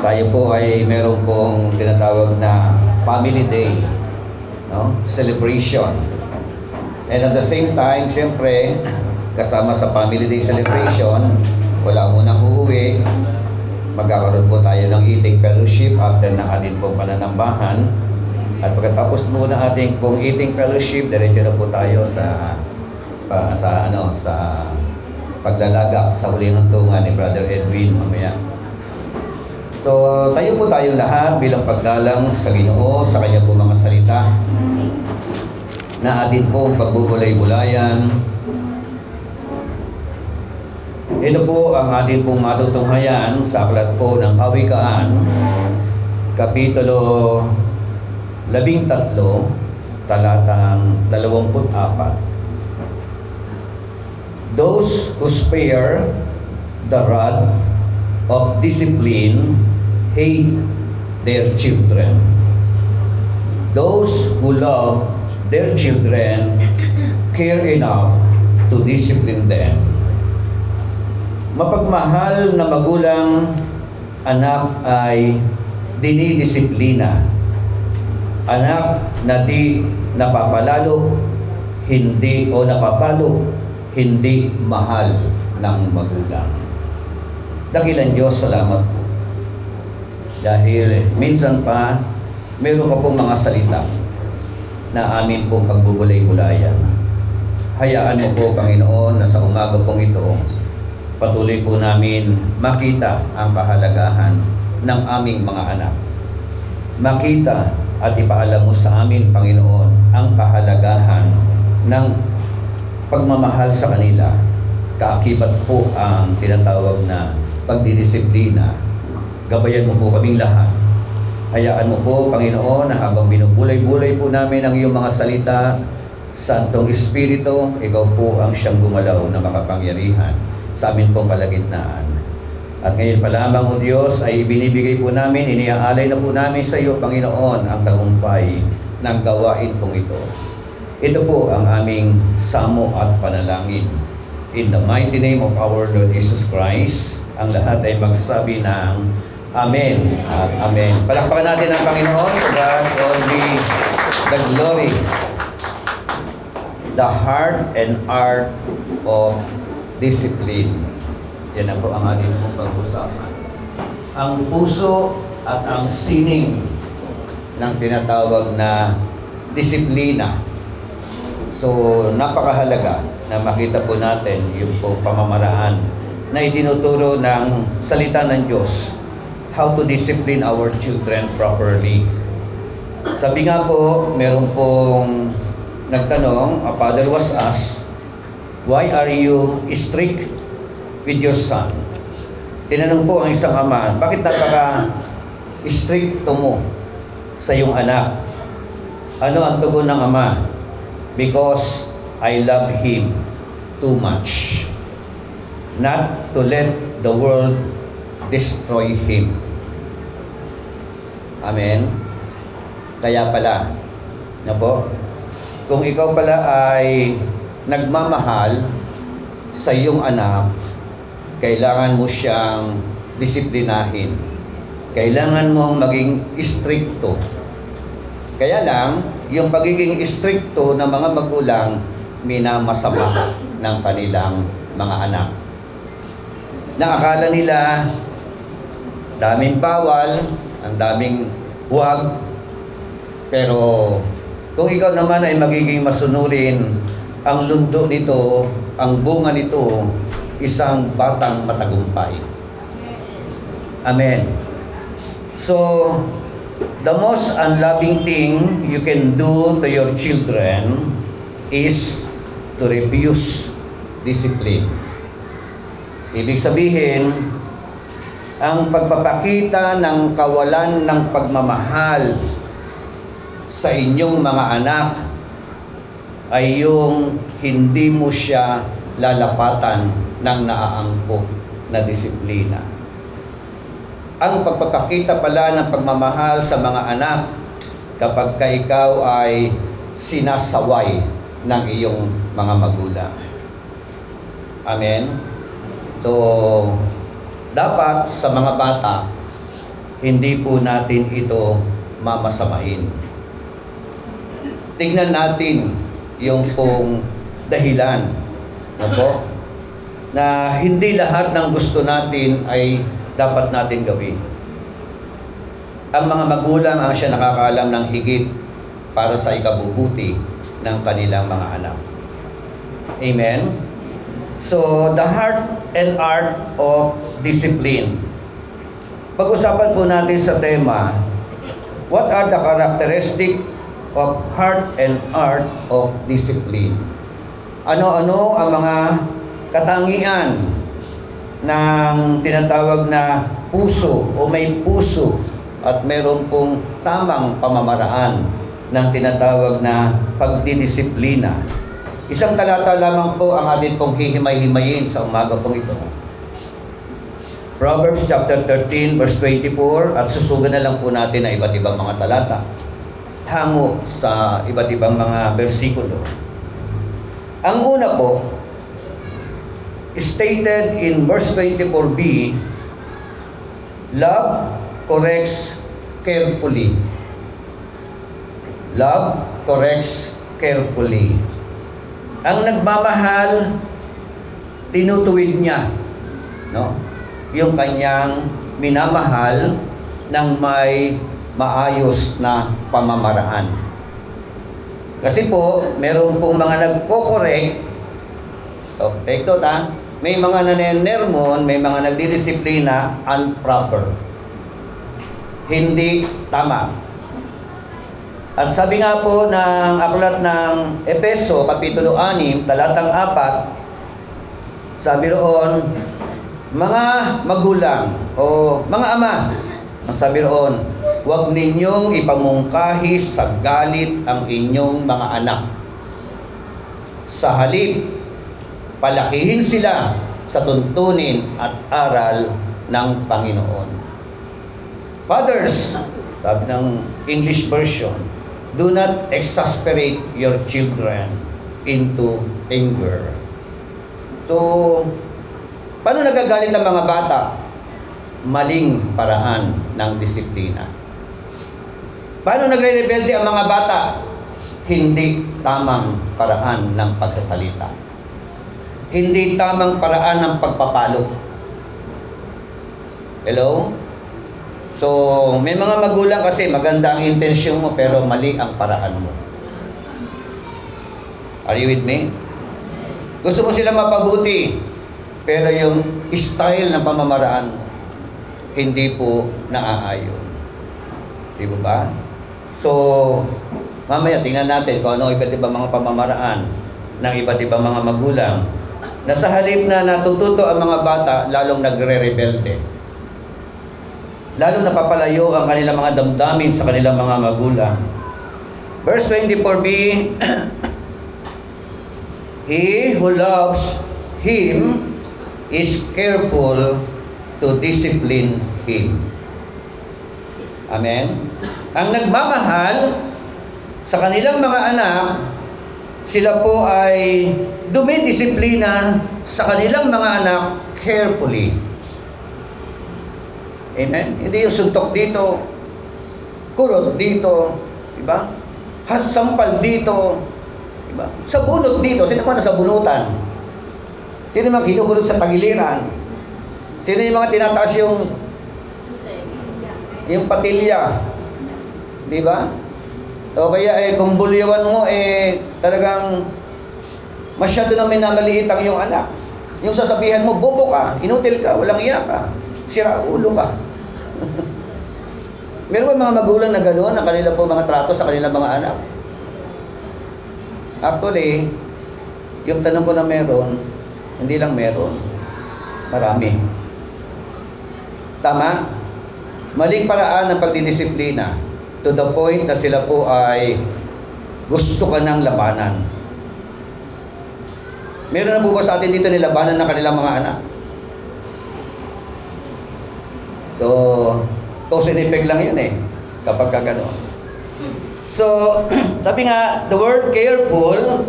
tayo po ay meron pong tinatawag na Family Day, no? Celebration. And at the same time, siyempre, kasama sa Family Day celebration, wala munang uuwi. Magkakaroon po tayo ng eating fellowship after ng ating pong pananambahan. At pagkatapos po ng ating pong eating fellowship, diretso na po tayo sa paglalagak sa huli ng tunga ni Brother Edwin mamaya. So, tayo po tayong lahat bilang paggalang sa Ginoo sa kanya po mga salita na atin pong pagbubulay-bulayan. Ito po ang atin pong matutunghayan sa aklat po ng Kawikaan, Kapitulo 13, talatang 24. Those who spare the rod of discipline hate their children. Those who love their children care enough to discipline them. Mapagmahal na magulang, anak ay dinidisiplina. Anak na di napapalalo, hindi o napapalo, hindi mahal ng magulang. Dakilan Diyos, salamat po. Dahil minsan pa, meron ka pong mga salita na amin pong pagbubulay-bulayan. Hayaan mo po, Panginoon, na sa umaga pong ito, patuloy po namin makita ang kahalagahan ng aming mga anak. Makita at ipaalam mo sa amin, Panginoon, ang kahalagahan ng pagmamahal sa kanila. Kaakibat po ang tinatawag na pagdidisiplina. Gabayan mo po kaming lahat. Hayaan mo po, Panginoon, na habang binubulay-bulay po namin ang iyong mga salita, Santong Espiritu, ikaw po ang siyang gumalaw na makapangyarihan sa amin pong kalagitnaan. At ngayon pa lamang, O Diyos, ay ibinibigay po namin, iniaalay na po namin sa iyo, Panginoon, ang tagumpay ng gawain pong ito. Ito po ang aming samo at panalangin. In the mighty name of our Lord Jesus Christ, ang lahat ay magsabi ng Amen at Amen. Palakpakan natin ang Panginoon. To God all be the glory. The heart and art of discipline. Yan na po ang ating pong pag-usapan. Ang puso at ang sining ng tinatawag na disiplina. So, napakahalaga na makita po natin yung po pamamaraan na itinuturo ng salita ng Diyos. How to discipline our children properly. Sabi nga po, meron pong nagtanong, a father was asked, why are you strict with your son? Tinanong po ang isang ama, bakit napaka-stricto mo sa iyong anak? Ano ang tugon ng ama? Because I love him too much, not to let the world destroy him. Amen? Kaya pala, na po, kung ikaw pala ay nagmamahal sa iyong anak, kailangan mo siyang disiplinahin. Kailangan mong maging stricto. Kaya lang, yung pagiging stricto ng mga magulang, minamasama ng kanilang mga anak. Nakakala nila, daming bawal, ang daming huwag, pero kung ikaw naman ay magiging masunurin, ang lundo nito, ang bunga nito, isang batang matagumpay. Amen. So, the most unloving thing you can do to your children is to refuse discipline. Ibig sabihin, ang pagpapakita ng kawalan ng pagmamahal sa inyong mga anak ay yung hindi mo siya lalapatan ng naaangkop na disiplina. Ang pagpapakita pala ng pagmamahal sa mga anak kapag ka ikaw ay sinasaway ng iyong mga magulang. Amen? So, dapat sa mga bata, hindi po natin ito mamasamain. Tingnan natin yung pong dahilan, ano, na hindi lahat ng gusto natin ay dapat natin gawin. Ang mga magulang ang siya nakakaalam ng higit para sa ikabubuti ng kanilang mga anak. Amen? So, the heart and art of discipline. Pag-usapan po natin sa tema, what are the characteristics of heart and art of discipline? Ano-ano ang mga katangian ng tinatawag na puso o may puso at meron pong tamang pamamaraan ng tinatawag na pagdidisiplina. Isang talata lamang po ang atin pong hihimay-himayin sa umaga pong ito. Proverbs chapter 13 verse 24, at susugan na lang po natin na iba't ibang mga talata hango sa iba't ibang mga bersikulo. Ang una po, stated in verse 24b, love corrects carefully. Love corrects carefully. Ang nagmamahal, tinutuwid niya, no? Yung kanyang minamahal ng may maayos na pamamaraan. Kasi po, meron pong mga nagko-correct. Take note ha. May mga nanenermon, may mga nagdidisiplina improper. Hindi tama. At sabi nga po ng aklat ng Efeso, Kapitulo 6, talatang 4, sabi roon, mga magulang o mga ama, ang sabi roon, huwag ninyong ipamungkahi sa galit ang inyong mga anak. Sa halip, palakihin sila sa tuntunin at aral ng Panginoon. Fathers, sabi ng English version, do not exasperate your children into anger. So, paano nagagalit ang mga bata? Maling paraan ng disiplina. Paano nagre-rebelde ang mga bata? Hindi tamang paraan ng pagsasalita. Hindi tamang paraan ng pagpapalo. Hello? So, may mga magulang kasi maganda ang intensyon mo pero mali ang paraan mo. Are you with me? Gusto mo sila mapabuti pero yung style ng pamamaraan mo hindi po naaayon. Di ba? So, mamaya tingnan natin kung ano iba't ibang mga pamamaraan ng iba't ibang mga magulang na sa halip na natututo ang mga bata, lalong nagre-rebelde. Lalong napapalayo ang kanilang mga damdamin sa kanilang mga magulang. Verse 24b, he who loves him is careful to discipline him. Amen? Ang nagmamahal sa kanilang mga anak, sila po ay dumidisiplina sa kanilang mga anak carefully. Amen? Hindi yung suntok dito, kurot dito, diba? Sampal dito, diba? Sabunot dito. Sino man nasa bunutan? Sino man kinukulot sa pagiliran? Sino yung mga tinataas yung patilya? Diba? O kaya kung bulyawan mo talagang masyado na minamaliit ang iyong anak. Yung sasabihan mo, bobo ka, inutil ka, walang iya ka, sira ulo ka. Meron ba mga magulang na gano'n ang kanila po mga trato sa kanilang mga anak? Actually, yung tanong ko na meron, hindi lang meron, marami. Tama? Maling paraan ng pagdidisiplina to the point na sila po ay gusto ka ng labanan. Meron na po ba sa atin dito nilabanan ng kanilang mga anak? So, cause and effect lang yun kapag ka gano'n. So, sabi nga, the word careful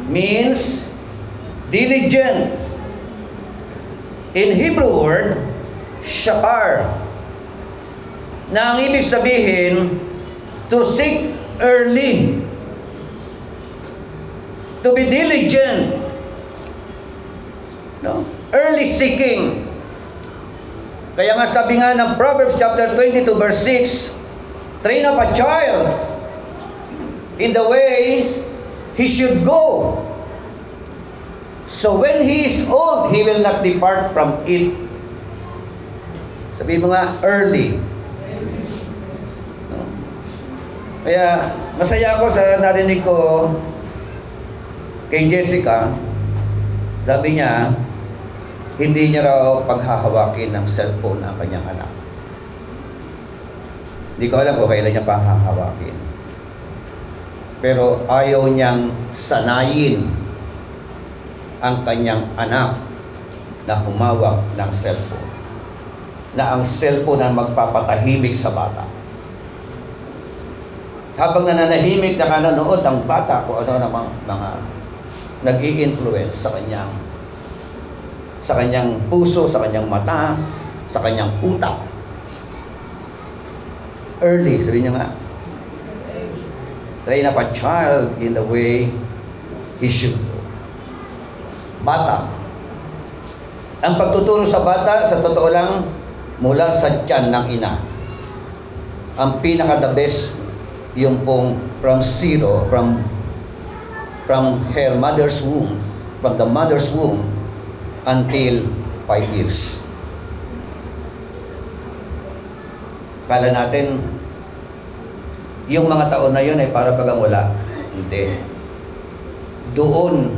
means diligent. In Hebrew word, sha'ar. Na ang ibig sabihin, to seek early, to be diligent, no? Early seeking. Kaya nga sabi nga ng Proverbs chapter 22 verse 6, train up a child in the way he should go. So when he is old, he will not depart from it. Sabi mo nga, early. No? Kaya masaya ako sa narinig ko kay Jessica. Sabi niya, hindi niya raw paghahawakin ng cellphone ang kanyang anak. Hindi ko alam kung kailan niya pahahawakin. Pero ayaw niyang sanayin ang kanyang anak na humawak ng cellphone. Na ang cellphone ang magpapatahimik sa bata. Habang nananahimik na nanonood ang bata kung ano namang mga nag-i-influence sa kanyang puso, sa kanyang mata, sa kanyang utak. Early, sabi niya nga, train up a child in the way he should go. Bata. Ang pagtuturo sa bata, sa totoo lang, mula sa tiyan ng ina. Ang pinaka-the best, yung pong from zero, from her mother's womb, from the mother's womb, until 5 years. Kala natin, yung mga taon na yun ay para bagang wala. Hindi. Doon,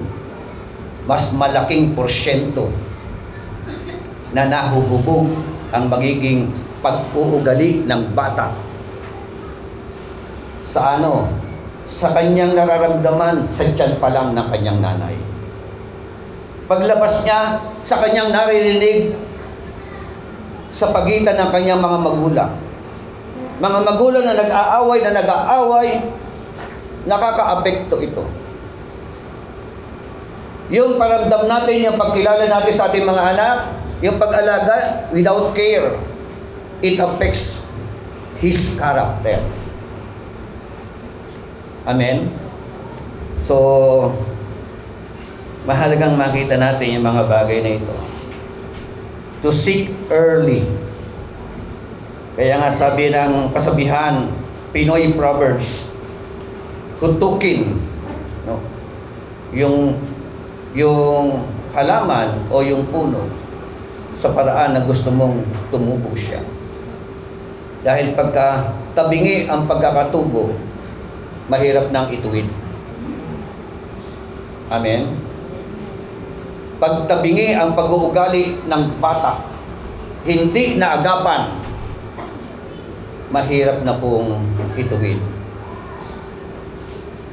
mas malaking porsyento na nahuhubog ang magiging pag-uugali ng bata. Sa ano? Sa kanyang nararamdaman sa tiyan pa lang ng kanyang nanay. Paglabas niya, sa kanyang naririnig sa pagitan ng kanyang mga magulang. Mga magulang na nag-aaway, nakaka-apekto ito. Yung paramdam natin, yung pagkilala natin sa ating mga anak, yung pag-alaga without care, it affects his character. Amen? So, mahalagang makita natin yung mga bagay na ito. To seek early. Kaya nga sabi ng kasabihan, Pinoy Proverbs, kutukin, no? Yung halaman o yung puno sa paraan na gusto mong tumubo siya. Dahil pagka tabingi ang pagkakatubo, mahirap nang ituwid. Amen? Pagtabingi ang pag-uugali ng bata, hindi naagapan, mahirap na pong ituwid.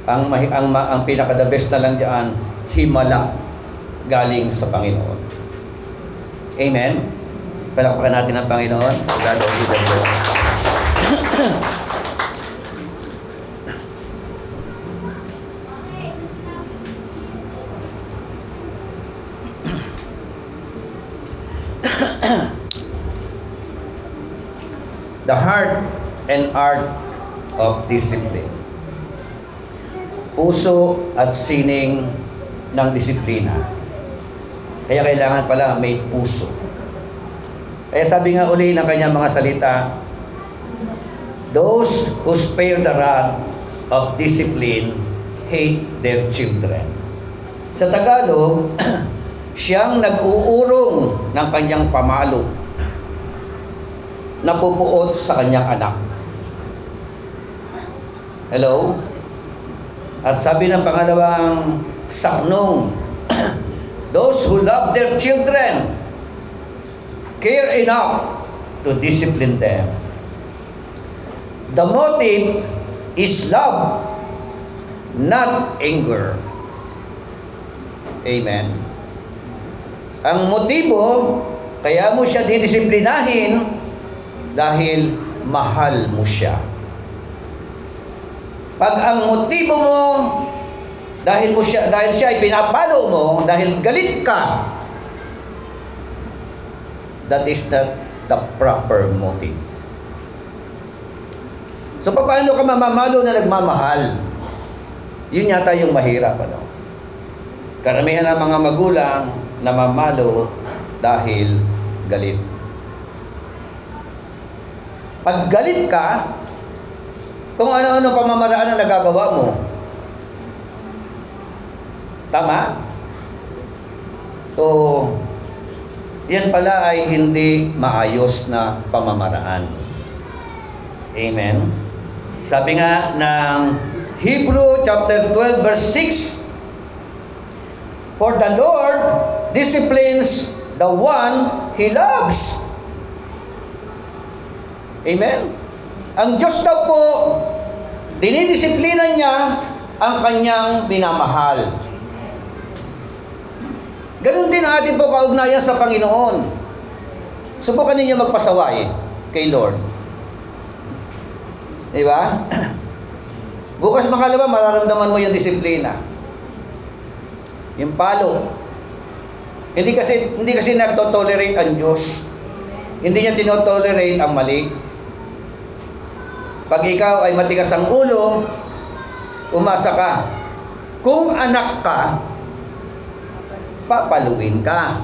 Ang pinaka-the best na lang diyan, himala galing sa Panginoon. Amen? Palakpakan natin ang Panginoon. God of you, Lord. The heart and art of discipline. Puso at sining ng disiplina. Kaya kailangan pala may puso. Kaya sabi nga uli ng kanyang mga salita, those who spare the rod of discipline hate their children. Sa Tagalog, siyang nag-uurong ng kanyang pamalo, napupuot sa kanyang anak. Hello? At sabi ng pangalawang saknong, those who love their children care enough to discipline them. The motive is love, not anger. Amen. Ang motibo, kaya mo siya didisiplinahin dahil mahal mo siya. Pag ang motibo mo dahil siya ay pinapalo mo, dahil galit ka, that is not the proper motive. So, paano ka mamamalo na nagmamahal? Yun yata yung mahirap, ano? Karamihan ng mga magulang namamalo dahil galit. Pag galit ka, kung ano-ano pamamaraan ang nagagawa mo. Tama? So, yan pala ay hindi maayos na pamamaraan. Amen? Sabi nga ng Hebrew chapter 12 verse 6, "For the Lord disciplines the one He loves." Amen? Ang Diyos daw po, dinidisiplina niya ang kanyang minamahal. Ganun din natin po kaugnayan sa Panginoon. Subukan ninyo magpasaway kay Lord. Diba? Bukas makalawa, mararamdaman mo yung disiplina. Yung palo. Hindi kasi nagtotolerate ang Diyos. Hindi niya tinotolerate ang mali. Pag ikaw ay matigas ang ulo, umasa ka. Kung anak ka, papaluin ka.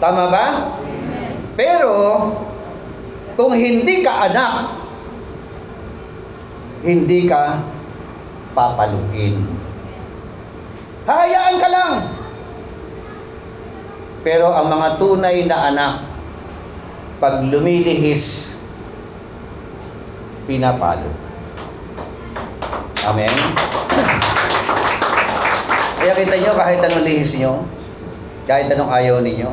Tama ba? Pero, kung hindi ka anak, hindi ka papaluin. Hayaan ka lang. Pero ang mga tunay na anak, pag lumilihis, pinapalo. Amen? Kaya kita nyo, kahit anong lihis nyo, kahit anong ayaw ninyo,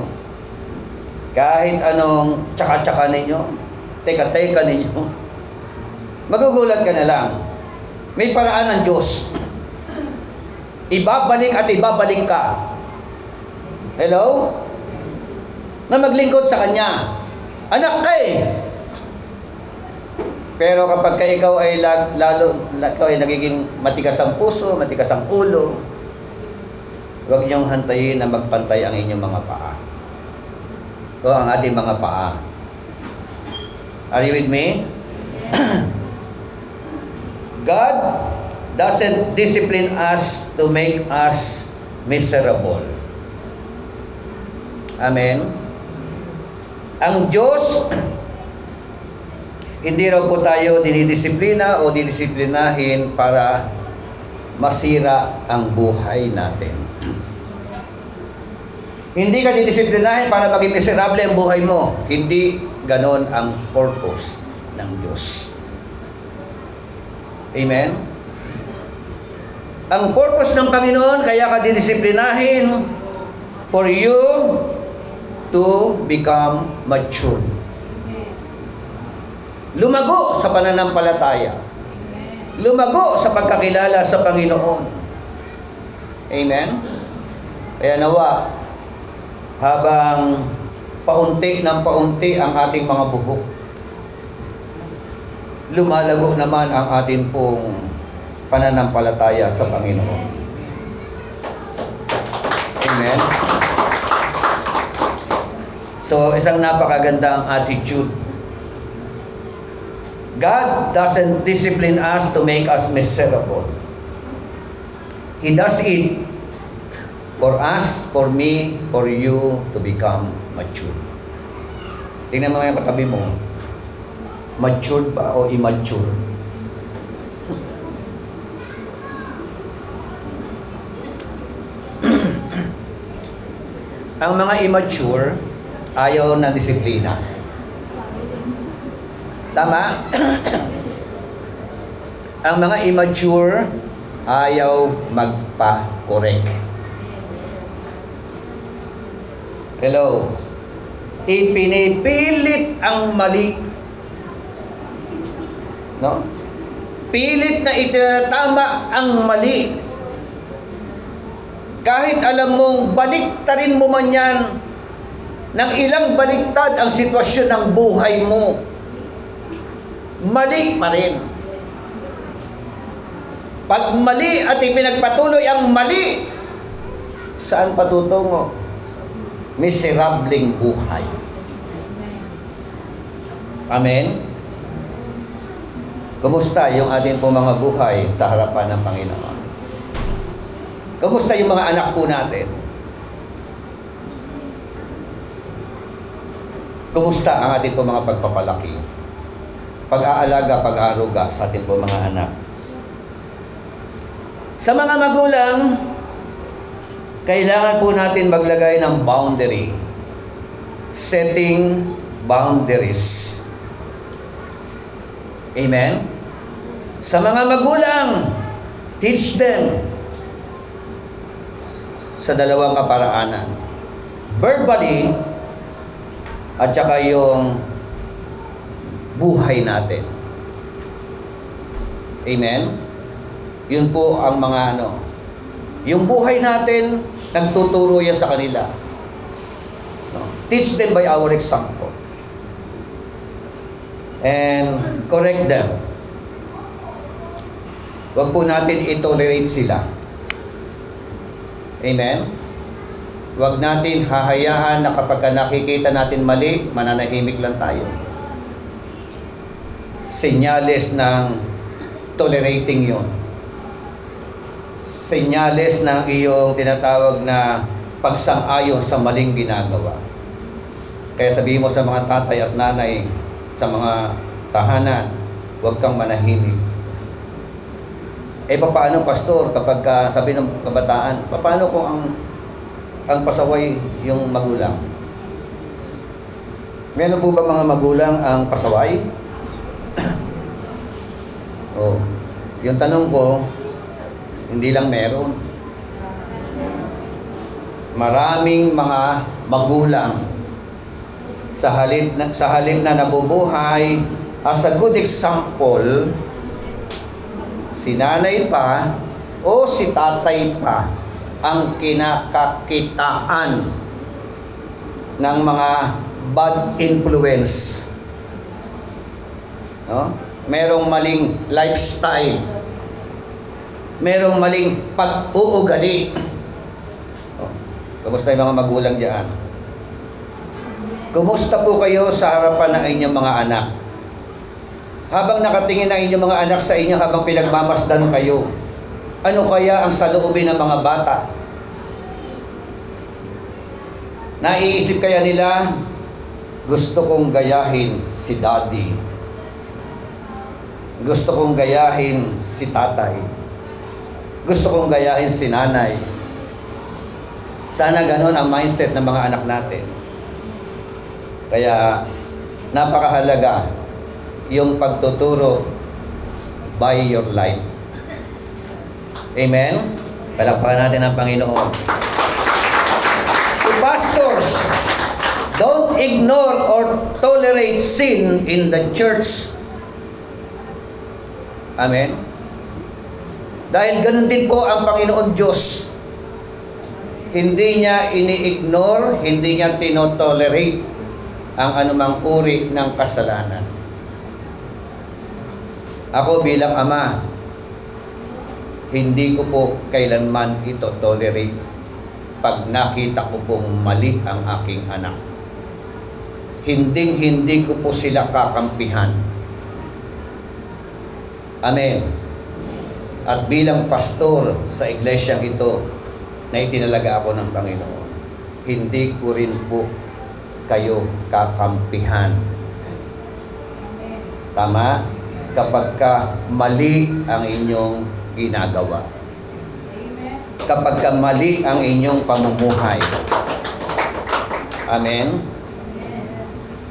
kahit anong tsaka-tsaka ninyo, teka-teka ninyo, magugulat ka na lang. May paraan ng Diyos. Ibabalik at ibabalik ka. Hello? Na maglingkod sa Kanya. Anak ka eh. Pero kapag ikaw ay ikaw ay nagiging matigas ang puso, matigas ang ulo, huwag niyong hantayin na magpantay ang inyong mga paa. O ang ating mga paa. Are you with me? God doesn't discipline us to make us miserable. Amen? Ang Diyos, hindi raw po tayo dinidisiplina o didisiplinahin para masira ang buhay natin. Hindi ka didisiplinahin para maging miserable ang buhay mo. Hindi ganon ang purpose ng Diyos. Amen? Ang purpose ng Panginoon, kaya ka didisiplinahin for you to become mature. Lumago sa pananampalataya. Lumago sa pagkakilala sa Panginoon. Amen? Kaya nawa, habang paunti ng paunti ang ating mga buhok, lumalago naman ang ating pong pananampalataya sa Panginoon. Amen? So, isang napakagandang attitude. God doesn't discipline us to make us miserable. He does it for us, for me, for you to become mature. Tingnan mo yung katabi mo. Matured ba o immature? Ang mga immature, ayaw ng disiplina. Tama? Ang mga immature, ayaw magpa-correct. Hello? Ipinipilit ang mali. No? Pilit na itinatama ang mali. Kahit alam mong baliktarin mo man yan, ng ilang baliktad ang sitwasyon ng buhay mo, mali pa rin. Pag mali at ipinagpatuloy ang mali, saan patutungo? Miserableng buhay. Amen? Kumusta yung ating po mga buhay sa harapan ng Panginoon? Kumusta yung mga anak po natin? Kumusta ang ating po mga pagpapalaki? Pag-aalaga, pag-aaruga sa ating po mga anak? Sa mga magulang, kailangan po natin maglagay ng boundary. Setting boundaries. Amen? Sa mga magulang, teach them sa dalawang kaparaanan. Verbally, at saka yung buhay natin. Amen? Yun po ang mga yung buhay natin, nagtuturo yan sa kanila. No? Teach them by our example. And correct them. Huwag po natin i-tolerate sila. Amen? Huwag natin hahayaan na kapag nakikita natin mali, mananahimik lang tayo. Senyales ng tolerating yon. Senyales ng iyong tinatawag na pagsang-ayon sa maling ginagawa. Kaya sabihin mo sa mga tatay at nanay, sa mga tahanan, huwag kang manahimik. Paano, pastor, kapag sabi ng kabataan, paano kung ang pasaway yung magulang? Meron po ba mga magulang ang pasaway? Yung tanong ko, hindi lang meron. Maraming mga magulang sa halip na nabubuhay as a good example, si nanay pa o si tatay pa ang kinakakitaan ng mga bad influence. No? Merong maling lifestyle. Merong maling pag-uugali. Kumusta yung mga magulang diyan? Kumusta po kayo sa harapan ng inyong mga anak? Habang nakatingin ang inyong mga anak sa inyo, habang pinagmamasdan kayo, ano kaya ang saloobin ng mga bata? Naiisip kaya nila, gusto kong gayahin si daddy. Gusto kong gayahin si tatay. Gusto kong gayahin si nanay. Sana ganon ang mindset ng mga anak natin. Kaya, napakahalaga yung pagtuturo by your life. Amen? Palakpakan natin ang Panginoon. To pastors, don't ignore or tolerate sin in the church. Amen? Dahil ganun din po ang Panginoon Diyos. Hindi niya ini-ignore, hindi niya tinotolerate ang anumang uri ng kasalanan. Ako bilang ama, hindi ko po kailanman ito tolerate pag nakita ko pong mali ang aking anak. Hindi ko po sila kakampihan. Amen. At bilang pastor sa iglesyang ito na itinalaga ako ng Panginoon, hindi ko rin po kayo kakampihan. Tama? Kapag mali ang inyong ginagawa. Kapag mali ang inyong pamumuhay. Amen?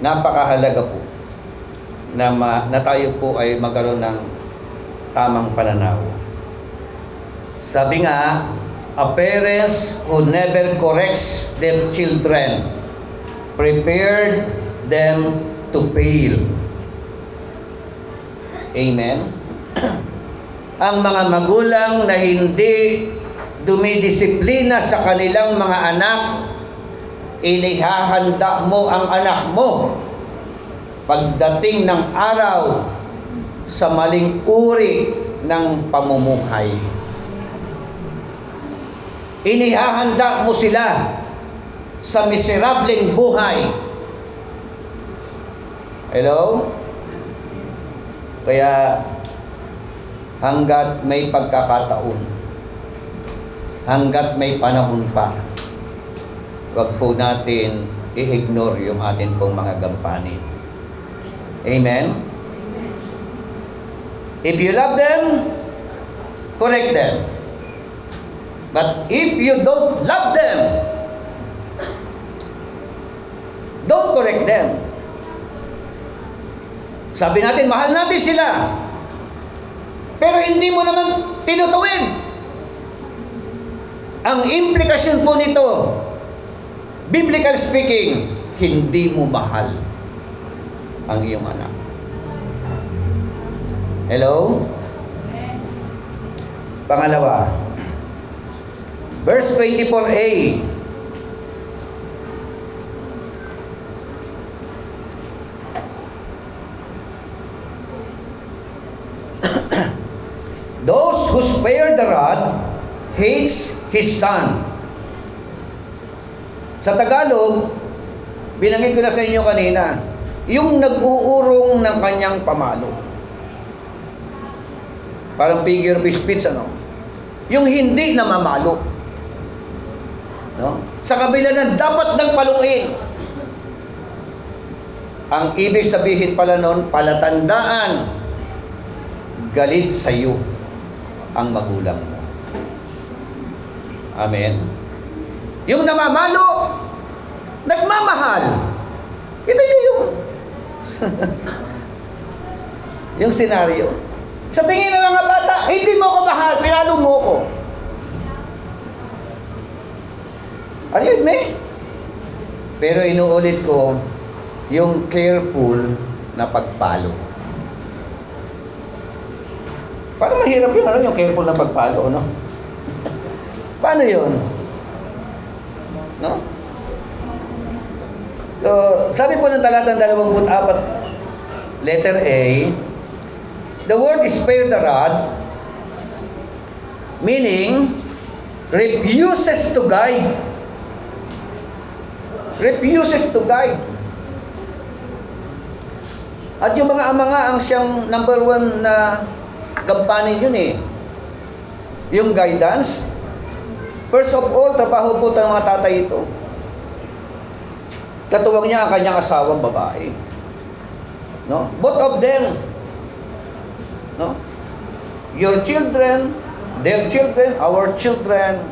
Napakahalaga po na tayo po ay magkaroon ng tamang pananaw. Sabi nga, a parents who never corrects their children prepared them to fail. Amen? Ang mga magulang na hindi dumidisiplina sa kanilang mga anak, inihahanda mo ang anak mo pagdating ng araw sa maling uri ng pamumuhay. Inihahanda mo sila sa miserableng buhay. Hello? Kaya hanggat may pagkakataon, hanggat may panahon pa, wag po natin i-ignore yung atin pong mga gampanin. Amen? If you love them, correct them. But if you don't love them, don't correct them. Sabi natin, mahal natin sila. Pero hindi mo naman tinutuwid. Ang implikasyon po nito, biblical speaking, hindi mo mahal ang iyong anak. Hello? Pangalawa, verse 24a. Those who spare the rod hates his son. Sa Tagalog, binanggit ko na sa inyo kanina, yung nag-uurong ng kanyang pamalo. Parang figure of speech, ano? Yung hindi namamalo. No? Sa kabila na dapat nang paluin. Ang ibig sabihin pala nun, palatandaan, galit sa iyo ang magulang mo. Amen. Yung namamalo, nagmamahal. Ito yung yung senaryo. Sa tingin ng mga bata, hindi mo ko mahal, pinalo mo ko. Are you with me? Pero inuulit ko, yung careful na pagpalo. Parang mahirap yun, ano, yung careful na pagpalo, no? Paano yun? No? So, sabi po ng talatang 24, letter A, the word is spare the rod, meaning, refuses to guide. Refuses to guide. At yung mga ama nga, ang siyang number one na gampanin yun eh. Yung guidance. First of all, trabaho po ng mga tatay ito. Katuwang niya ang kanyang asawang babae. No? Both of them. No? Your children, their children, our children,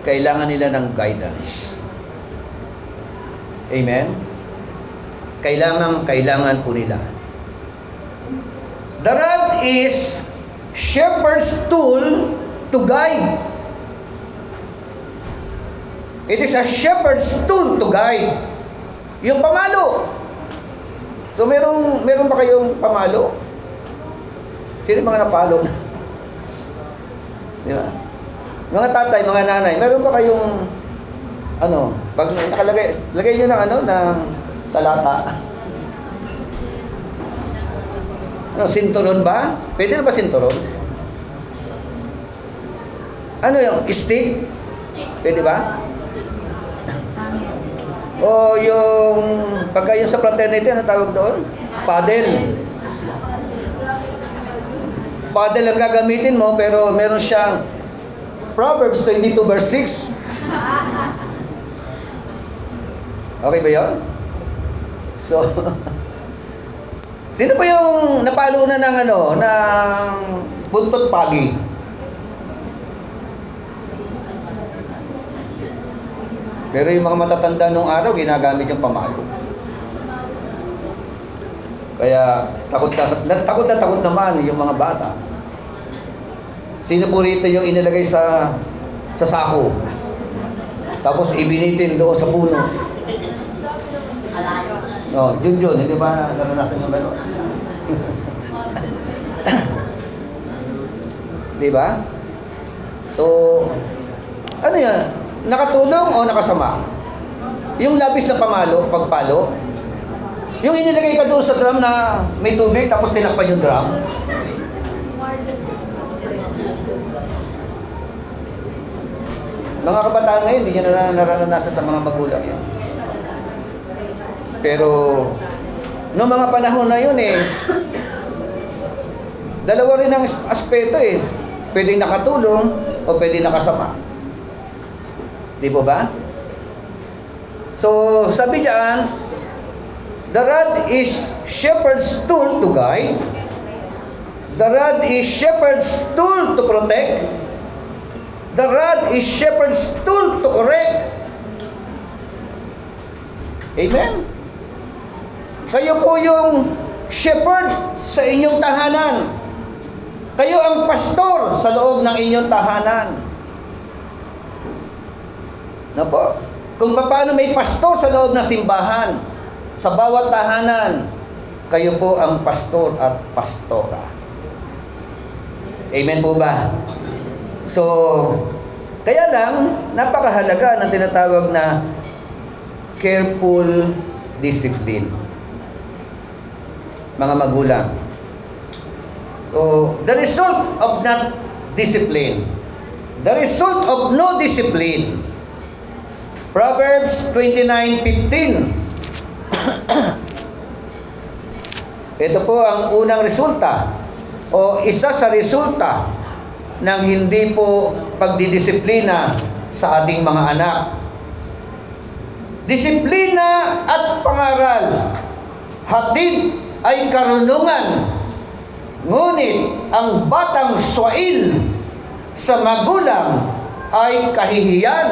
kailangan nila ng guidance. Amen? Kailangan po nila. The rod is shepherd's tool to guide. It is a shepherd's tool to guide. Yung pamalo. So, meron ba kayong pamalo? Sino mga napalo na? Di ba? Mga tatay, mga nanay, meron ba kayong ano, pag nakalagay, lagay nyo ng ano, ng talata. Ano, sinturon ba? Pwede na ba sinturon? Ano yung stick? Pwede ba? O yung, pagka yung sa fraternity, ano tawag doon? Paddle. Paddle ang gagamitin mo, pero meron siyang Proverbs 22 verse 6. Okay ba yun? So, sino pa yung napalo na ng ano, ng buntot pagi? Pero yung mga matatanda nung araw, ginagamit yung pamalo. Kaya, takot na takot naman yung mga bata. Sino po rito yung inilagay sa sako? Tapos ibinitin doon sa puno. No, Junjun, hindi ba naranasan yung gano'n? Di ba? So, ano yan? Nakatulong o nakasama? Yung labis na pagpalo, yung inilagay ka doon sa drum na may tubig tapos tinakpan yung drum. Mga kabataan ngayon, hindi niya naranasan sa mga magulang yan. Pero, noong mga panahon na yun Dalawa rin ang aspeto eh. Pwedeng nakatulong o pwedeng nakasama. Di po ba? So, sabi diyan, the rod is shepherd's tool to guide. The rod is shepherd's tool to protect. The rod is shepherd's tool to correct. Amen? Kayo po yung shepherd sa inyong tahanan. Kayo ang pastor sa loob ng inyong tahanan. Na po? Kung paano may pastor sa loob ng simbahan, sa bawat tahanan, kayo po ang pastor at pastora. Amen po ba? So, kaya lang, napakahalaga ng tinatawag na careful discipline. Mga magulang. So, the result of not discipline, the result of no discipline, Proverbs 29:15. Ito po ang unang resulta o isa sa resulta ng hindi po pagdidisiplina sa ating mga anak. Disiplina at pangaral, hatid ay karunungan, ngunit ang batang swail sa magulang ay kahihiyan.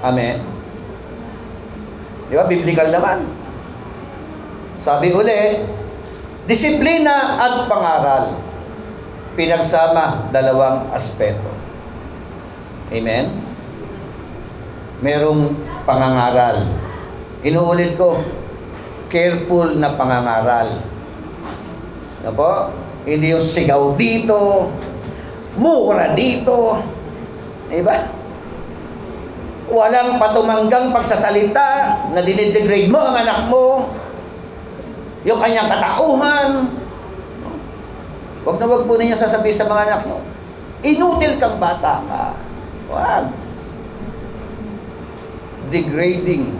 Amen. Di ba? Biblical naman. Sabi uli, disiplina at pangaral. Pinagsama, dalawang aspeto. Amen? Merong pangangaral. Inuulit ko, careful na pangangaral. Ano po? Hindi yung sigaw dito, mura dito. Diba? Walang patumanggang pagsasalita na dinidegrade mo ang anak mo, yung kanyang katauhan. Huwag na huwag po ninyo sasabihin sa mga anak nyo, inutil kang bata ka. Huwag. Degrading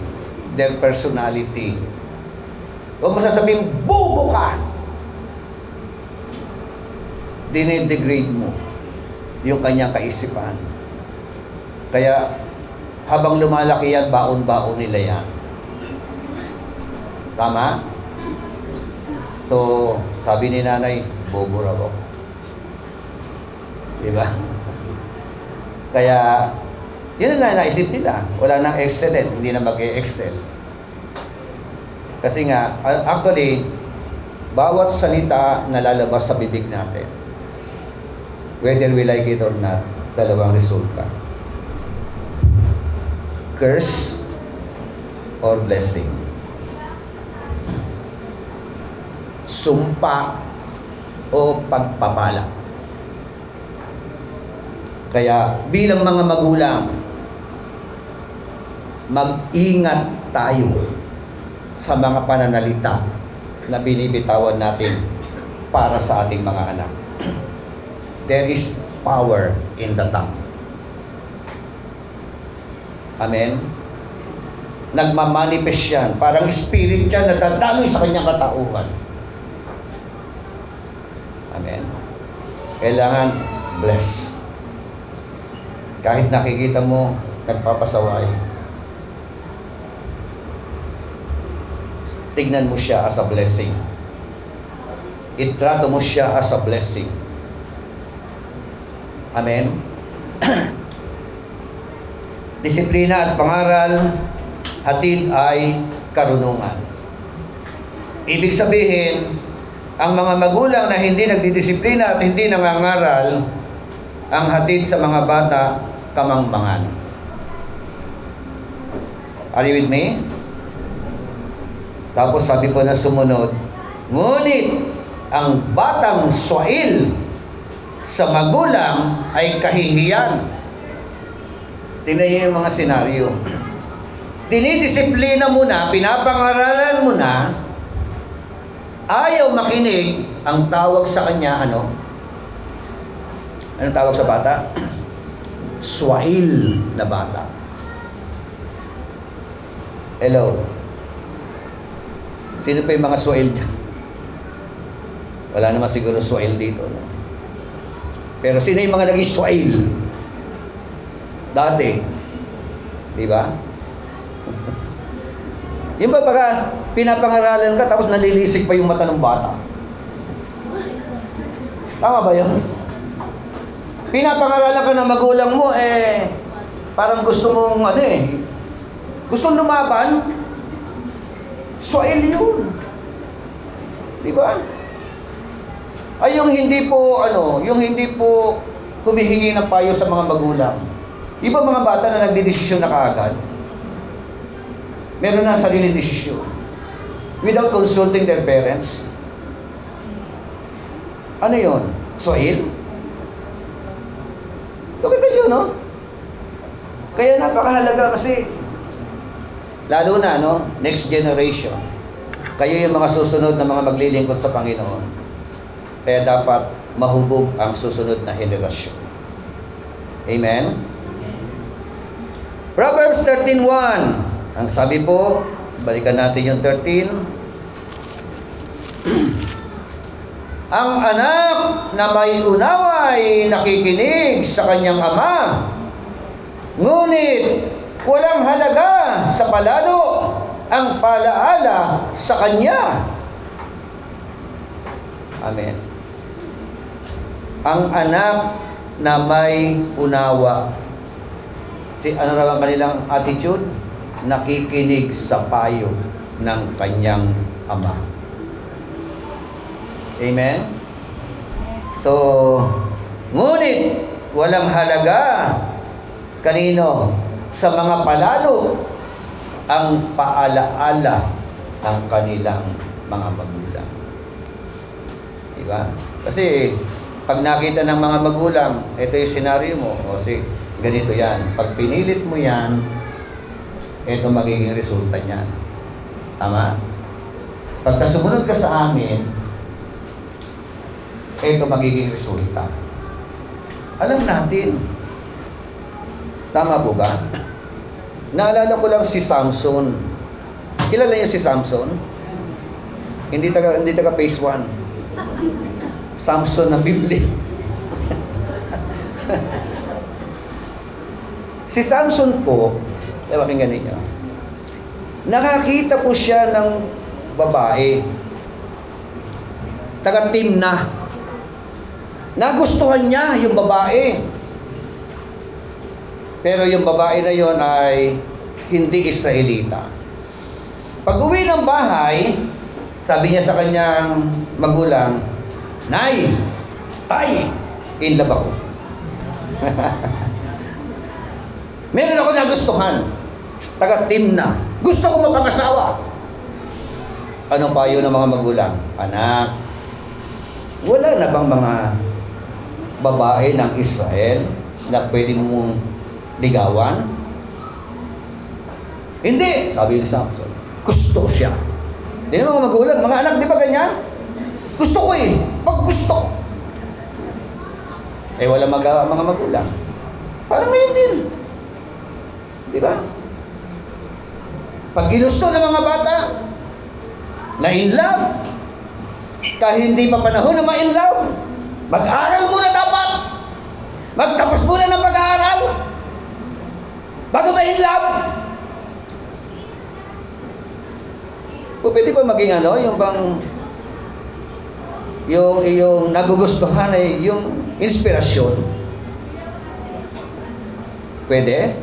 their personality. Huwag mo sasabihin, bobo ka. Dinidegrade mo yung kanyang kaisipan. Kaya, habang lumalaki yan, baon-baon nila yan. Tama? So, sabi ni nanay, bobo raw ako. Diba? Kaya, yun na naisip nila. Wala nang excellent, hindi na mag-e-excel. Kasi nga, actually, bawat salita na lalabas sa bibig natin, whether we like it or not, dalawang resulta. Curse or blessing. Sumpa o pagpapala. Kaya bilang mga magulang, mag-ingat tayo sa mga pananalita na binibitawan natin para sa ating mga anak. There is power in the tongue. Amen? Nagmamanifest yan. Parang spirit yan na dadaloy sa kanyang katauhan. Amen? Kailangan bless. Kahit nakikita mo, nagpapasaway. Tignan mo siya as a blessing. Itrato mo siya as a blessing. Amen? Disiplina at pangaral, hatid ay karunungan. Ibig sabihin, ang mga magulang na hindi nagdidisiplina at hindi nangangaral, ang hatid sa mga bata, kamangmangan. Are you with me? Tapos sabi po na sumunod, ngunit ang batang swail sa magulang ay kahihiyan. Tingnan niyo yung mga senaryo. Dinidisiplina mo na, pinapangaralan mo na, ayaw makinig, ang tawag sa kanya, ano? Anong tawag sa bata? Swail na bata. Hello? Sino pa yung mga swail dyan? Wala naman siguro swile dito, no? Pero sino yung mga naging swile? Dati. Di ba? Yung ba baka pinapangaralan ka tapos nalilisik pa yung mata ng bata? Tama ba yun? Pinapangaralan ka ng magulang mo, parang gusto mong gusto lumaban? Swile yun. Di ba? Ay yung hindi po humihingi ng payo sa mga magulang. Iba mga bata na nagdedesisyon na kaagad. Meron na sariling desisyon. Without consulting their parents. Ano yun? Swile? Look at yun, no? Kaya napakahalaga kasi lalo na, no? Next generation. Kayo yung mga susunod na mga maglilingkod sa Panginoon. Kaya dapat mahubog ang susunod na henerasyon. Amen? Proverbs 13:1. Ang sabi po, balikan natin yung 13. Ang anak na may unawa ay nakikinig sa kanyang ama, ngunit walang halaga sa palalo ang palaala sa kanya. Amen. Ang anak na may unawa. Ano raw ang kanilang attitude? Nakikinig sa payo ng kanyang ama. Amen? So, ngunit walang halaga kanino? Sa mga palalo ang paalaala ng kanilang mga magulang. Diba? Kasi pag nakita ng mga magulang, ito yung senaryo mo, ganito yan. Pag pinilit mo yan, ito magiging resulta niyan. Tama? Pagka sumunod ka sa amin, ito magiging resulta. Alam natin. Tama po ba? Naalala ko lang si Samson. Kilala niyo si Samson? Hindi taga phase 1. Samson na Biblia. Si Samson po, pakinggan ninyo. Nakakita po siya ng babae. Taga Timna. Nagustuhan niya yung babae. Pero yung babae na yon ay hindi Israelita. Pag uwi ng bahay, sabi niya sa kanyang magulang, Nay, Tay, in love ako. Meron ako nagustuhan. Taga Timna. Gusto ko mapangasawa. Anong payo ng mga magulang? Anak, wala na bang mga babae ng Israel na pwede mong ligawan? Hindi, sabi ni Samson. Gusto siya. Hindi na mga magulang, mga anak, di ba ganyan? Gusto ko eh. Pag gusto ko. Wala magawa mga magulang. Parang ngayon din. Di ba? Pag ginusto ng mga bata, na in love, kahit hindi pa panahon na ma-in love, mag-aral muna dapat. Magtapos muna ng pag-aaral bago ma-in love. O pwede ba maging yung bang yung nagugustuhan ay yung inspirasyon? Pwede?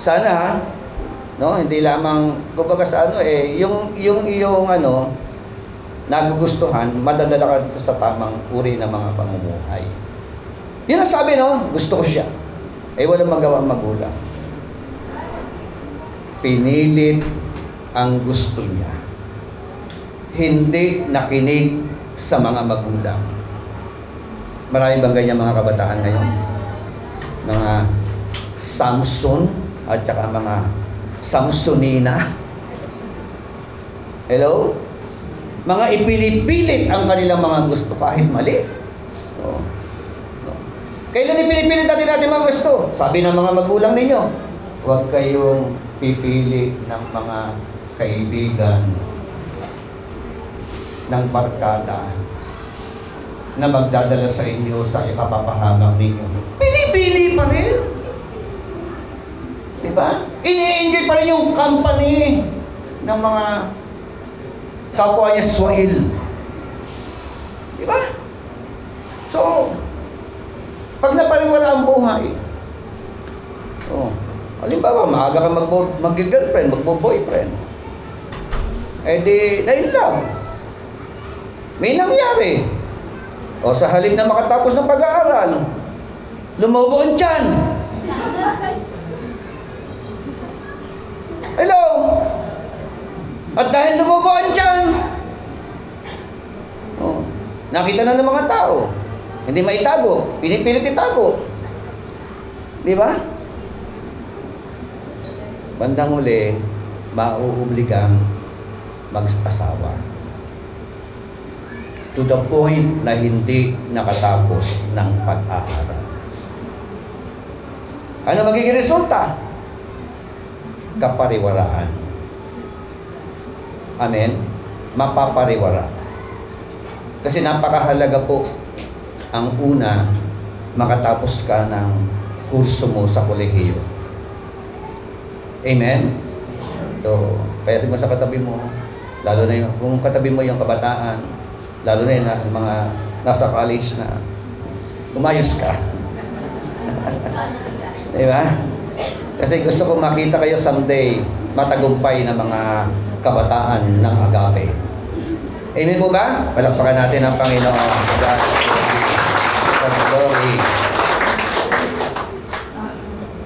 Sana no, hindi lamang kumbaga sa yung nagugustuhan, madadala ka sa tamang uri ng mga pamumuhay. Yun ang sabi, no? Gusto ko siya. Walang magawa ang magulang. Pinilit ang gusto niya. Hindi nakinig sa mga magulang. Marami bang ganyan mga kabataan ngayon? Mga Samson at saka mga Samsonina. Hello? Mga ipinipilit ang kanilang mga gusto kahit mali. Kailan ipinipilit natin mga gusto? Sabi ng mga magulang ninyo, huwag kayong pipili ng mga kaibigan. ng barkada na magdadala sa inyo sa ikapapahamak ninyo. Pinipili pa rin. Diba? Ini-enjoy pa rin yung company ng mga kapwa niya Swahil. Diba? So, pag napariwara ang buhay, halimbawa, maaga ka mag-girlfriend, magbo-boyfriend, di, na in love. May nangyari. O sa halip na makatapos ng pag-aaral, lumobo ang tiyan. Hello? At dahil lumobo ang tiyan, nakita na ng mga tao, hindi maitago, pinipilit itago. Di ba? Bandang huli, mauubligang mag-asawa. To the point na hindi nakatapos ng pag-aaral. Ano magiging resulta? Kapariwaraan. Amen? Mapapariwara. Kasi napakahalaga po ang una, makatapos ka ng kurso mo sa kolehiyo. Amen? So, kaya mo sa katabi mo, lalo na yung, kung katabi mo yung kabataan, lalo na yung mga nasa college na, umayos ka. Diba? Kasi gusto ko makita kayo someday, matagumpay na mga kabataan ng agape. Amen po ba? Palakpakan natin ang Panginoon. Glory.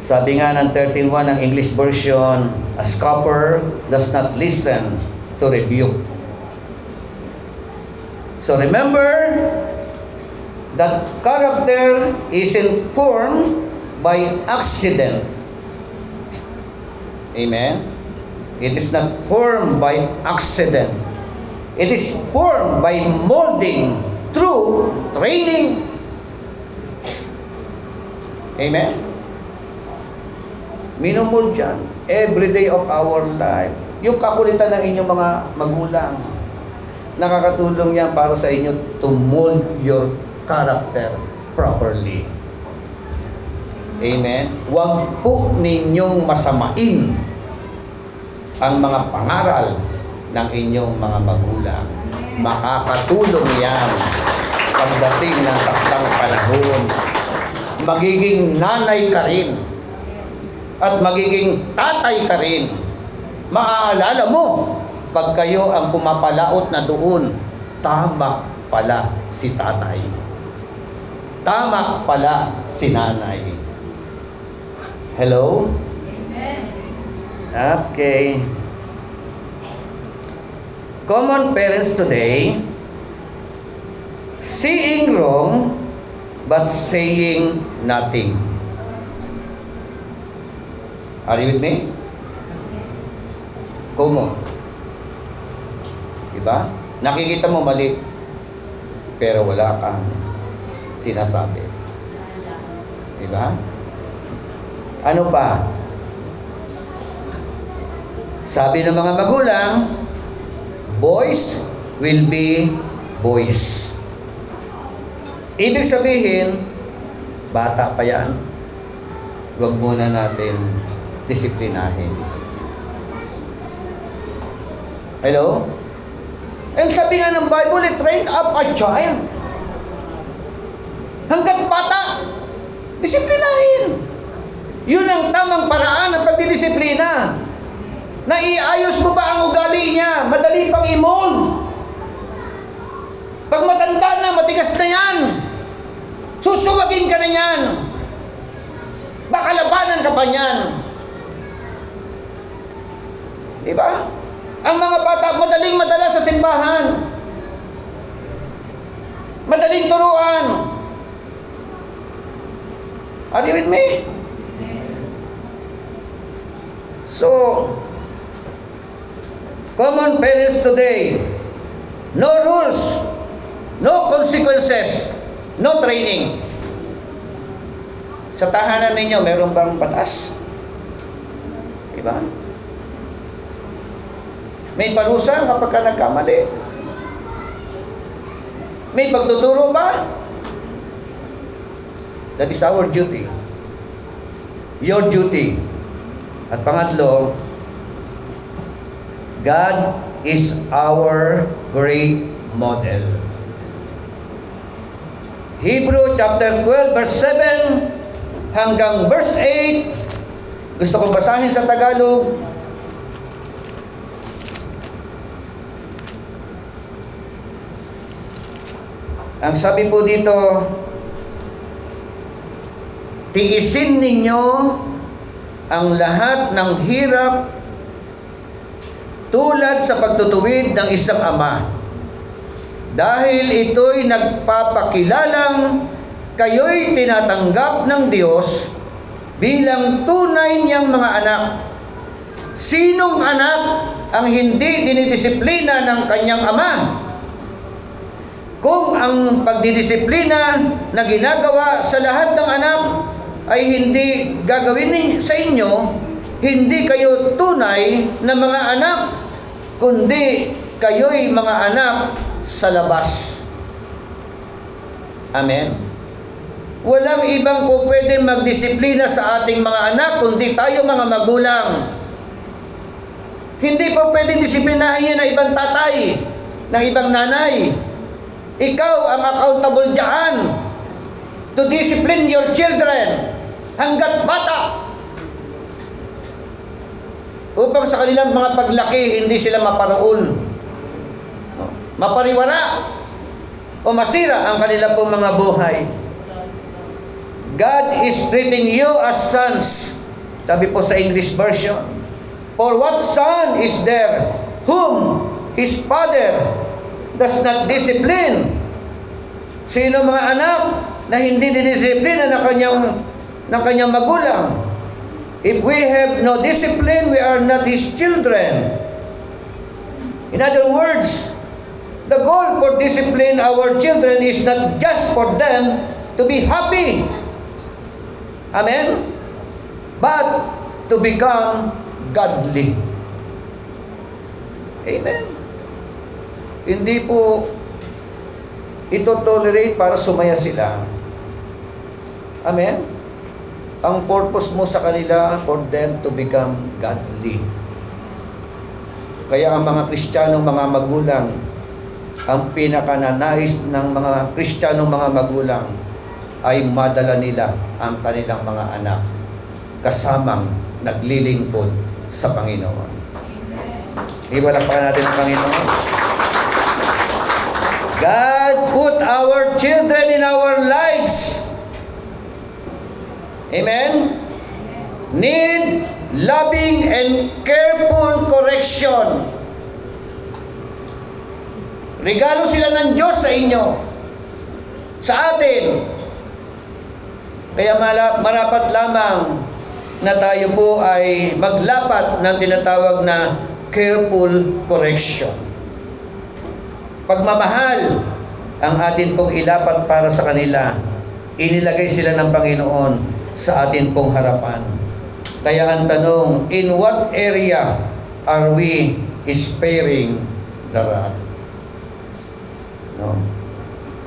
Sabi nga ng 13:1 ng English version, a scoffer does not listen to rebuke. So remember that character isn't formed by accident. Amen? It is not formed by accident. It is formed by molding through training. Amen? Minomold yan. Every day of our life. Yung kakulitan ng inyong mga magulang, nakakatulong yan para sa inyo to mold your character properly. Amen? Huwag po ninyong masamain ang mga pangaral ng inyong mga magulang. Makakatulong yan pagdating ng takdang panahon. Magiging nanay ka rin at magiging tatay ka rin. Maaalala mo, pag kayo ang pumapalaot na doon, tama pala si tatay. Tama pala si nanay. Hello? Amen. Okay. Common parents today, seeing wrong but saying nothing. Are you with me? Common. Diba? Nakikita mo mali, pero wala kang sinasabi. Diba? Ano pa? Sabi ng mga magulang, boys will be boys. Ibig sabihin, bata pa yan. Huwag muna natin disiplinahin. Hello? And sabi nga ng Bible, train up a child. Hanggang bata, disiplinahin. Yun ang tamang paraan ng pagdidisiplina. Naiayos mo ba ang ugali niya? Madali pang i-mold. Pag matanda na, matigas na yan. Susuwagin ka na yan. Baka labanan ka pa niyan. Diba? Ang mga bata, madaling madala sa simbahan. Madaling turuan. Are you with me? So, common parents today, no rules, no consequences, no training. Sa tahanan ninyo, meron bang batas? Diba? May parusa kapag ka nagkamali. May pagtuturo ba? That is our duty. Your duty. At pangatlo, God is our great model. Hebrew chapter 12 verse 7 hanggang verse 8. Gusto kong basahin sa Tagalog. Ang sabi po dito, tiisin ninyo ang lahat ng hirap tulad sa pagtutuwid ng isang ama. Dahil ito'y nagpapakilalang kayo'y tinatanggap ng Diyos bilang tunay niyang mga anak. Sinong anak ang hindi dinidisiplina ng kanyang ama? Kung ang pagdidisiplina na ginagawa sa lahat ng anak ay hindi gagawin sa inyo, hindi kayo tunay na mga anak, kundi kayo'y mga anak sa labas. Amen. Walang ibang po pwedeng magdisiplina sa ating mga anak, kundi tayo mga magulang. Hindi po pwedeng disiplinahin yan ng ibang tatay, ng ibang nanay. Ikaw ang accountable diyan to discipline your children hanggat bata, upang sa kanilang mga paglaki hindi sila maparoon, mapariwara o masira ang kanilang pong mga buhay. God is treating you as sons. Sabi po sa English version, for what son is there whom his father does not discipline? Sino mga anak na hindi didisiplina ng kanyang magulang? If we have no discipline, we are not his children. In other words, the goal for discipline our children is not just for them to be happy. Amen? But to become godly. Amen? Hindi po ito tolerate para sumaya sila. Amen? Ang purpose mo sa kanila, for them to become godly. Kaya ang mga Kristiyanong mga magulang, ang pinakananais ng mga Kristiyanong mga magulang ay madala nila ang kanilang mga anak kasamang naglilingkod sa Panginoon. Iwalakpakan natin ang Panginoon. God put our children in our lives. Amen? Need loving and careful correction. Regalo sila ng Diyos sa inyo, sa atin. Kaya marapat lamang na tayo po ay maglapat ng tinatawag na careful correction. Pagmamahal ang atin pong ilapat para sa kanila. Inilagay sila ng Panginoon sa atin pong harapan. Kaya ang tanong, in what area are we sparing the wrath? No.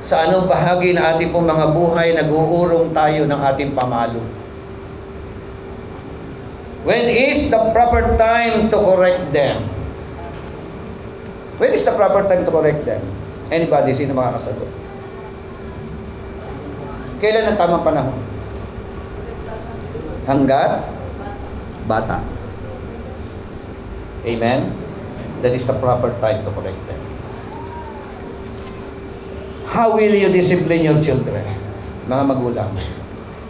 Sa anong bahagi na ating pong mga buhay nag-uurong tayo ng ating pamalo? When is the proper time to correct them? When is the proper time to correct them? Anybody? Sino makakasagot? Kailan ang tamang panahon? Hanggat bata. Amen? That is the proper time to correct them. How will you discipline your children? Mga magulang,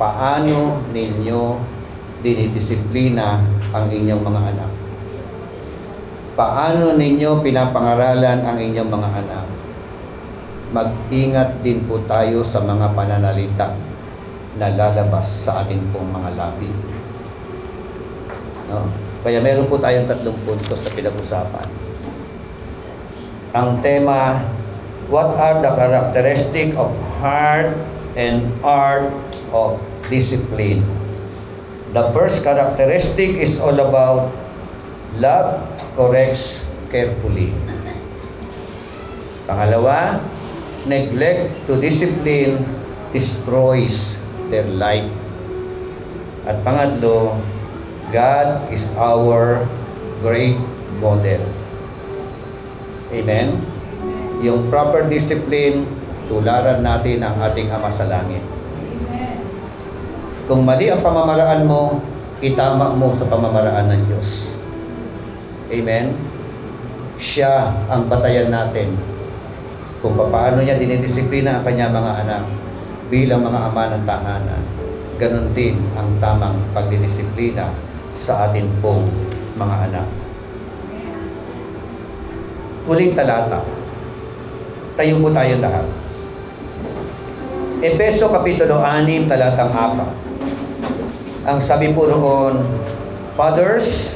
paano ninyo dinidisiplina ang inyong mga anak? Paano ninyo pinapangaralan ang inyong mga anak? Mag-ingat din po tayo sa mga pananalita na lalabas sa ating pong mga labi. No? Kaya meron po tayong 3 puntos na pinag-usapan. Ang tema, what are the characteristics of heart and art of discipline? The first characteristic is all about love corrects carefully. Pangalawa, neglect to discipline destroys their life. At pangatlo, God is our great model. Amen? Yung proper discipline, tularan natin ang ating Ama sa Langit. Kung mali ang pamamaraan mo, itama mo sa pamamaraan ng Diyos. Amen? Siya ang batayan natin kung paano niya dinidisiplina ang kanyang mga anak bilang mga ama ng tahanan. Ganon din ang tamang pagdidisiplina sa atin pong mga anak. Huling talata. Tayo po tayong lahat. Efeso Kapitulo 6, talatang 4. Ang sabi po roon, Fathers,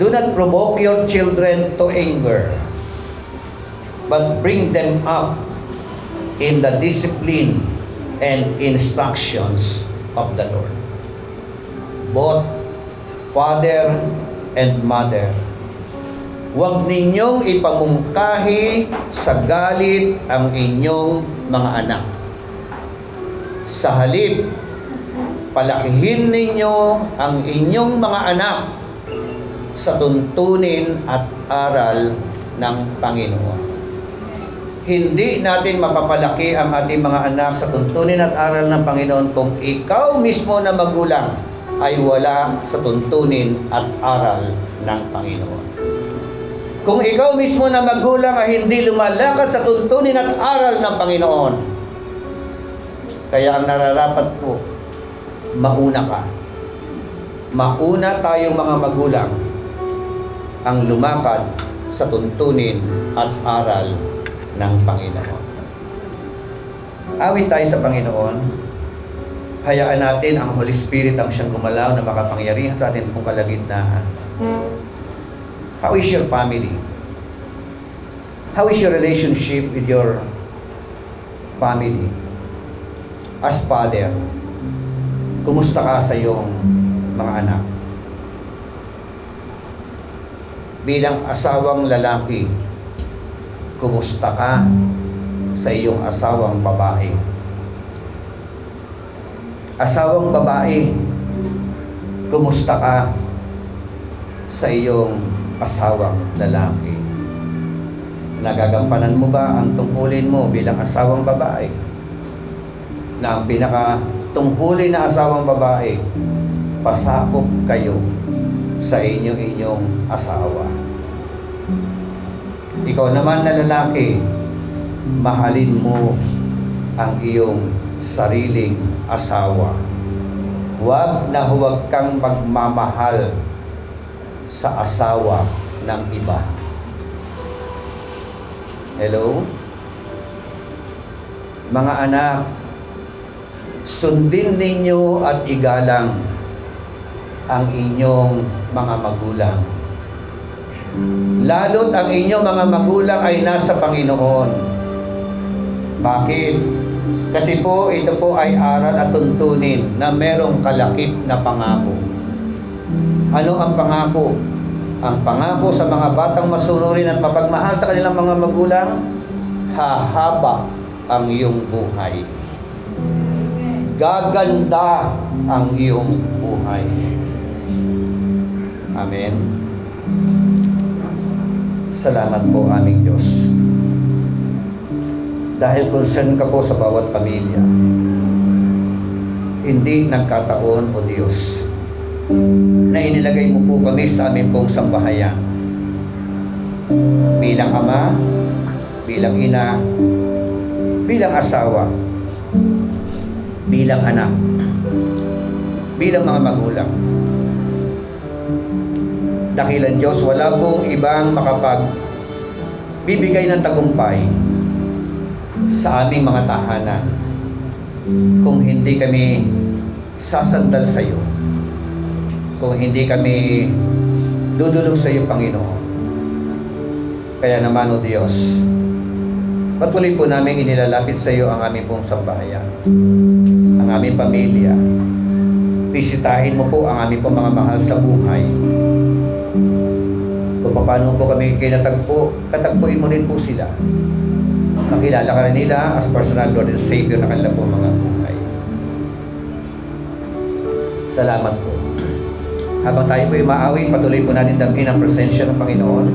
do not provoke your children to anger, but bring them up in the discipline and instructions of the Lord. Both father and mother, huwag ninyong ipamungkahi sa galit ang inyong mga anak. Sa halip, palakihin ninyo ang inyong mga anak sa tuntunin at aral ng Panginoon. Hindi natin mapapalaki ang ating mga anak sa tuntunin at aral ng Panginoon kung ikaw mismo na magulang ay wala sa tuntunin at aral ng Panginoon. Kung ikaw mismo na magulang ay hindi lumalakad sa tuntunin at aral ng Panginoon, kaya ang nararapat po, mauna ka. Mauna tayong mga magulang ang lumakad sa tuntunin at aral ng Panginoon. Awit tayo sa Panginoon. Hayaan natin ang Holy Spirit ang siyang gumalaw na makapangyarihan sa atin kung kalagitnaan. How is your family? How is your relationship with your family? As father, kumusta ka sa iyong mga anak? Bilang asawang lalaki, kumusta ka sa iyong asawang babae? Asawang babae, kumusta ka sa iyong asawang lalaki? Nagagampanan mo ba ang tungkulin mo bilang asawang babae? Na ang pinaka-tungkulin na asawang babae, pasakop kayo sa inyong asawa. Ikaw naman na lalaki, mahalin mo ang iyong sariling asawa. Huwag na huwag kang magmamahal sa asawa ng iba. Hello? Mga anak, sundin ninyo at igalang ang inyong mga magulang. Lalo't ang inyong mga magulang ay nasa Panginoon. Bakit? Kasi po, ito po ay aral at tuntunin na merong kalakip na pangako. Ano ang pangako? Ang pangako sa mga batang masunurin at mapagmahal sa kanilang mga magulang, hahaba ang iyong buhay. Gaganda ang iyong buhay. Amen. Salamat po aming Diyos. Dahil concern ka po sa bawat pamilya, hindi nagkataon o Diyos na inilagay mo po kami sa aming pong sambahayan. Bilang ama, bilang ina, bilang asawa, bilang anak, bilang mga magulang. Dakilan Diyos, wala pong ibang makapagbibigay ng tagumpay sa aming mga tahanan kung hindi kami sasandal sa iyo, kung hindi kami dudulog sa iyo, Panginoon. Kaya naman, O Diyos, patuloy po namin inilalapit sa iyo ang aming pong sambahayan, ang aming pamilya. Bisitahin mo po ang aming pong mga mahal sa buhay. Kung paano po kami kinatagpo, katagpuin mo rin po sila. makilala ka rin nila as personal Lord and Savior na kanila po mga buhay. Salamat po. Habang tayo po umaawit, patuloy po natin damhin ang presensya ng Panginoon.